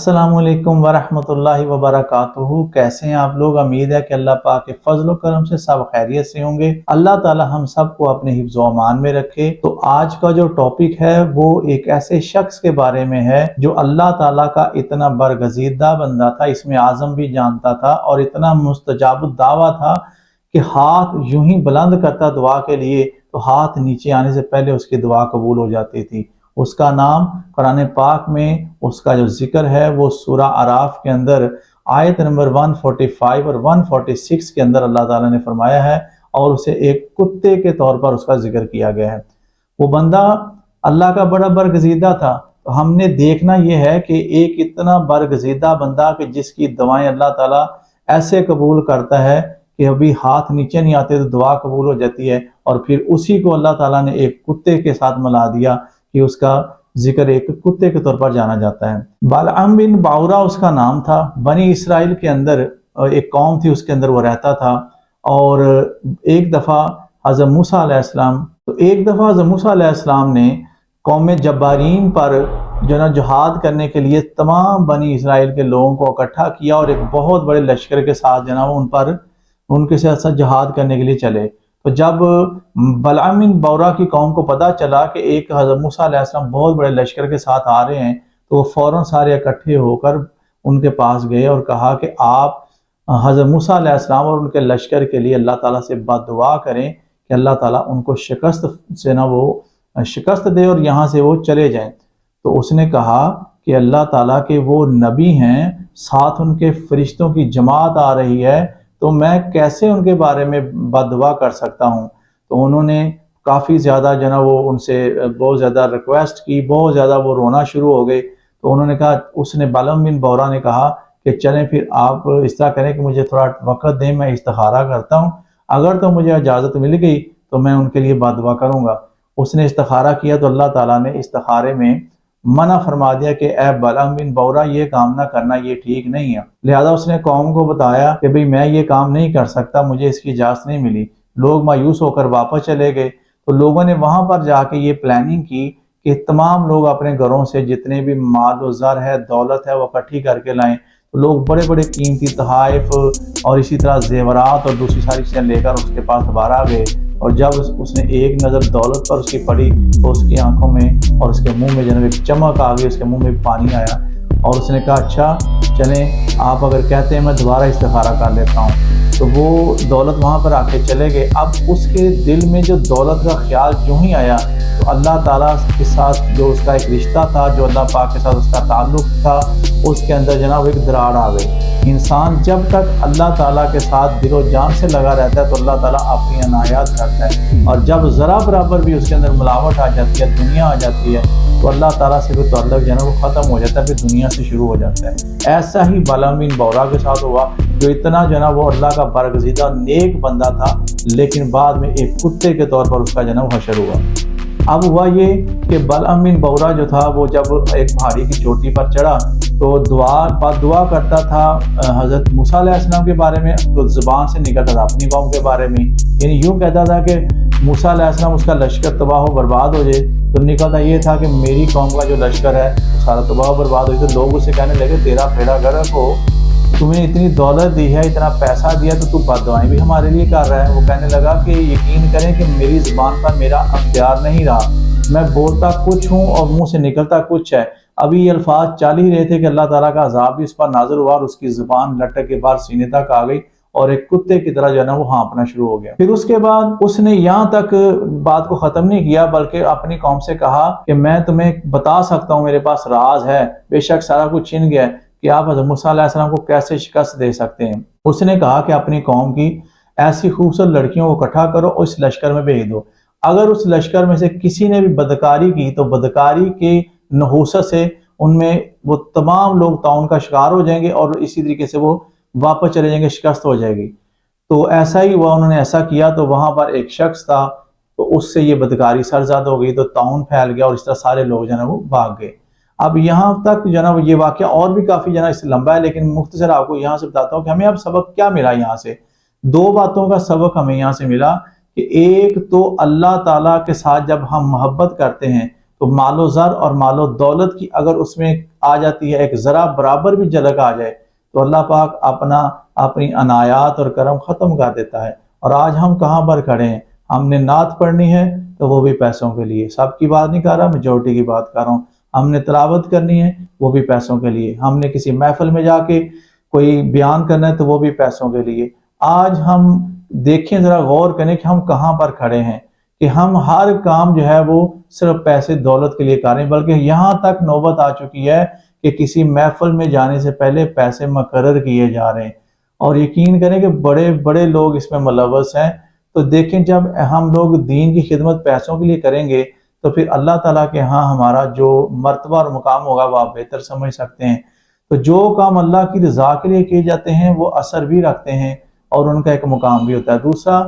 अस्सलाम वालेकुम वरहमतुल्लाहि वबरकातुहू। कैसे हैं आप लोग? उम्मीद है कि अल्लाह पाक के फजल करम से सब खैरियत से होंगे। अल्लाह ताला हम सबको अपने हिफ्ज़ व अमान में रखे। तो आज का जो टॉपिक है वो एक ऐसे शख्स के बारे में है जो अल्लाह ताला का इतना बरगज़ीदा बंदा था, इसमें आज़म भी जानता था और इतना मुस्तजाबुद दावा था कि हाथ यूं ही बुलंद करता दुआ के लिए तो हाथ नीचे आने से पहले उसकी दुआ कबूल हो जाती थी। उसका नाम कुरान पाक में उसका जो जिक्र है वो सूरा आराफ के अंदर आयत नंबर 145 और 146 के अंदर अल्लाह ताला ने फरमाया है और उसे एक कुत्ते के तौर पर उसका जिक्र किया गया है। वो बंदा अल्लाह का बड़ा बरगज़ीदा था। तो हमने देखना यह है कि एक इतना बरगज़ीदा बंदा कि जिसकी दुआएं अल्लाह ताला ऐसे कबूल करता है कि अभी हाथ नीचे नहीं आते तो दुआ कबूल हो जाती है, और फिर उसी को अल्लाह ताला ने एक कुत्ते के साथ मिला दिया कि उसका जिक्र एक कुत्ते के तौर पर जाना जाता है। बालअम बिन बाउरा उसका नाम था। बनी इसराइल के अंदर एक कौम थी, उसके अंदर वो रहता था। और एक दफ़ा हज़रत मूसा अलैहिस्सलाम ने कौम जब्बारीन पर जो ना जिहाद करने के लिए तमाम बनी इसराइल के लोगों को इकट्ठा किया और एक बहुत बड़े लश्कर के साथ जो ना उनके साथ जिहाद करने के लिए चले। तो जब बलअम बिन बौरा की कौम को पता चला कि एक हज़रत मूसा अलैहिस्सलाम बहुत बड़े लश्कर के साथ आ रहे हैं, तो वो फ़ौरन सारे इकट्ठे होकर उनके पास गए और कहा कि आप हज़रत मूसा अलैहिस्सलाम और उनके लश्कर के लिए अल्लाह ताला से बद्दुआ करें कि अल्लाह ताला उनको शिकस्त दे और यहाँ से वो चले जाएं। तो उसने कहा कि अल्लाह ताला के वो नबी हैं, साथ उनके फरिश्तों की जमात आ रही है, तो मैं कैसे उनके बारे में बद्दुआ कर सकता हूँ। तो उन्होंने काफ़ी ज़्यादा जो ना वो उनसे बहुत ज़्यादा रिक्वेस्ट की, बहुत ज़्यादा वो रोना शुरू हो गए। तो उन्होंने कहा, उसने बालअम बिन बौरा ने कहा कि चलें फिर आप इस तरह करें कि मुझे थोड़ा वक्त दें, मैं इस्तिखारा करता हूँ, अगर तो मुझे इजाज़त मिल गई तो मैं उनके लिए बद्दुआ करूँगा। उसने इस्तिखारा किया तो अल्लाह ताला ने इस्तिखारे में मना फरमा दिया कि ए बालअम बिन बौरा, ये काम ना करना, ये ठीक नहीं है। लिहाजा उसने कौम को बताया कि भाई मैं ये काम नहीं कर सकता, मुझे इसकी इजाज़त नहीं मिली। लोग मायूस होकर वापस चले गए। तो लोगों ने वहां पर जाके ये प्लानिंग की कि तमाम लोग अपने घरों से जितने भी माल व ज़र है, दौलत है, वो इकट्ठी करके लाएं। तो लोग बड़े बड़े कीमती तोहफ़ और इसी तरह जेवरात और दूसरी सारी चीज़ें लेकर उसके पास दोबारा आ गए। और जब उसने एक नज़र दौलत पर उसकी पड़ी तो उसकी आंखों में और उसके मुंह में जनाब एक चमक आ गई, उसके मुंह में पानी आया और उसने कहा, अच्छा चलें, आप अगर कहते हैं मैं दोबारा इस्तिखारा कर लेता हूँ। तो वो दौलत वहाँ पर आके चले गए। अब उसके दिल में जो दौलत का ख्याल यूं ही आया तो अल्लाह ताला के साथ जो उसका एक रिश्ता था, जो अल्लाह पाक के साथ उसका ताल्लुक़ था, उसके अंदर जनाब एक दरार आ गई। इंसान जब तक अल्लाह ताला के साथ दिलो जान से लगा रहता है तो अल्लाह ताला अपनी अनायात करता है, और जब ज़रा बराबर भी उसके अंदर मिलावट आ जाती है, दुनिया आ जाती है, तो अल्लाह ताला से भी ताल्लुक़ जो है वो ख़त्म हो जाता है, फिर दुनिया से शुरू हो जाता है। ऐसा ही बालअम बिन बौरा के साथ हुआ, जो इतना जो है वो अल्लाह का बरगज़ीदा नेक बंदा था, लेकिन बाद में एक कुत्ते के तौर पर उसका जो है वो हशर हुआ। अब हुआ ये कि बालअम बिन बौरा जो था वो जब एक पहाड़ी की चोटी पर चढ़ा तो दुआ करता था हज़रत मूसा अलैहिस्सलाम के बारे में, तो ज़ुबान से निकलता था अपनी कौम के बारे में, यानी यूँ कहता था कि मूसा अलैहिस्सलाम उसका लश्कर तबाह हो बर्बाद हो जाए, तो निकलता ये था कि मेरी कौम का जो लश्कर है सारा तबाह बर्बाद हो जाए। तो लोग उसे कहने लगे, तेरा बेड़ा गर्क हो, तुम्हें इतनी दौलत दी है, इतना पैसा दिया, तो तू बद्दुआएं भी हमारे लिए कर रहा है। वो कहने लगा कि यकीन करें कि मेरी ज़ुबान पर मेरा अख्तियार नहीं रहा, मैं बोलता कुछ हूँ और मुंह से निकलता कुछ है। अभी ये अल्फाज चल ही रहे थे कि अल्लाह ताला का अज़ाब भी उस पर नाज़िल हुआ और उसकी ज़ुबान लटक के बाहर सीने तक आ गई और एक कुत्ते की तरह जो है ना वो हाँफना शुरू हो गया। फिर उसके बाद उसने यहाँ तक बात को ख़त्म नहीं किया, बल्कि अपनी कौम से कहा कि मैं तुम्हें बता सकता हूँ, मेरे पास राज है, बेशक सारा कुछ छिन गया है, कि आप हज़रत मूसा अलैहिस्सलाम को कैसे शिकस्त दे सकते हैं। उसने कहा कि अपनी कौम की ऐसी खूबसूरत लड़कियों को इकट्ठा करो और इस लश्कर में भेज दो। अगर उस लश्कर में से किसी ने भी बदकारी की तो बदकारी की नहूसत से उनमें वो तमाम लोग ताउन का शिकार हो जाएंगे और इसी तरीके से वो वापस चले जाएंगे, शिकस्त हो जाएगी। तो ऐसा ही हुआ, उन्होंने ऐसा किया। तो वहां पर एक शख्स था, तो उससे ये बदकारी सरजद हो गई, तो ताउन फैल गया और इस तरह सारे लोग जो है वो भाग गए। अब यहाँ तक जो है ये वाक़या और भी काफ़ी जो है इससे लंबा है, लेकिन मुख्तसर आपको यहाँ से बताता हूँ कि हमें अब सबक क्या मिला यहाँ से। दो बातों का सबक हमें यहाँ से मिला कि एक तो अल्लाह ताला के साथ जब हम मोहब्बत करते हैं تو مال و زر اور مال و دولت کی اگر اس میں آ جاتی ہے ایک ذرا برابر بھی جھلک آ جائے تو اللہ پاک اپنی عنایات اور کرم ختم کر دیتا ہے۔ اور آج ہم کہاں پر کھڑے ہیں؟ ہم نے نعت پڑھنی ہے تو وہ بھی پیسوں کے لیے، سب کی بات نہیں کر رہا، میجورٹی کی بات کر رہا ہوں۔ ہم نے تلاوت کرنی ہے وہ بھی پیسوں کے لیے، ہم نے کسی محفل میں جا کے کوئی بیان کرنا ہے تو وہ بھی پیسوں کے لیے۔ آج ہم دیکھیں، ذرا غور کریں کہ ہم کہاں پر کھڑے ہیں، کہ ہم ہر کام جو ہے وہ صرف پیسے دولت کے لیے کر رہے ہیں، بلکہ یہاں تک نوبت آ چکی ہے کہ کسی محفل میں جانے سے پہلے پیسے مقرر کیے جا رہے ہیں، اور یقین کریں کہ بڑے بڑے لوگ اس میں ملوث ہیں۔ تو دیکھیں، جب ہم لوگ دین کی خدمت پیسوں کے لیے کریں گے تو پھر اللہ تعالیٰ کے ہاں ہمارا جو مرتبہ اور مقام ہوگا وہ آپ بہتر سمجھ سکتے ہیں۔ تو جو کام اللہ کی رضا کے لیے کیے جاتے ہیں وہ اثر بھی رکھتے ہیں اور ان کا ایک مقام بھی ہوتا ہے۔ دوسرا،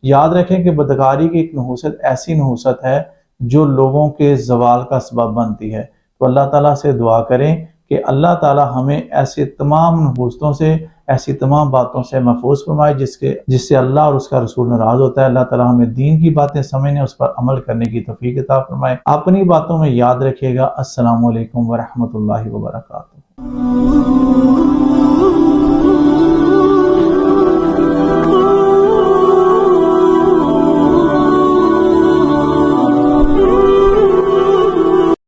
یاد رکھیں کہ بدکاری کی ایک نحوست ایسی نحوست ہے جو لوگوں کے زوال کا سبب بنتی ہے۔ تو اللہ تعالیٰ سے دعا کریں کہ اللہ تعالیٰ ہمیں ایسے تمام نحوستوں سے، ایسی تمام باتوں سے محفوظ فرمائے جس سے اللہ اور اس کا رسول ناراض ہوتا ہے۔ اللہ تعالیٰ ہمیں دین کی باتیں سمجھنے، اس پر عمل کرنے کی توفیق عطا فرمائے۔ اپنی باتوں میں یاد رکھیے گا۔ السلام علیکم ورحمۃ اللہ وبرکاتہ۔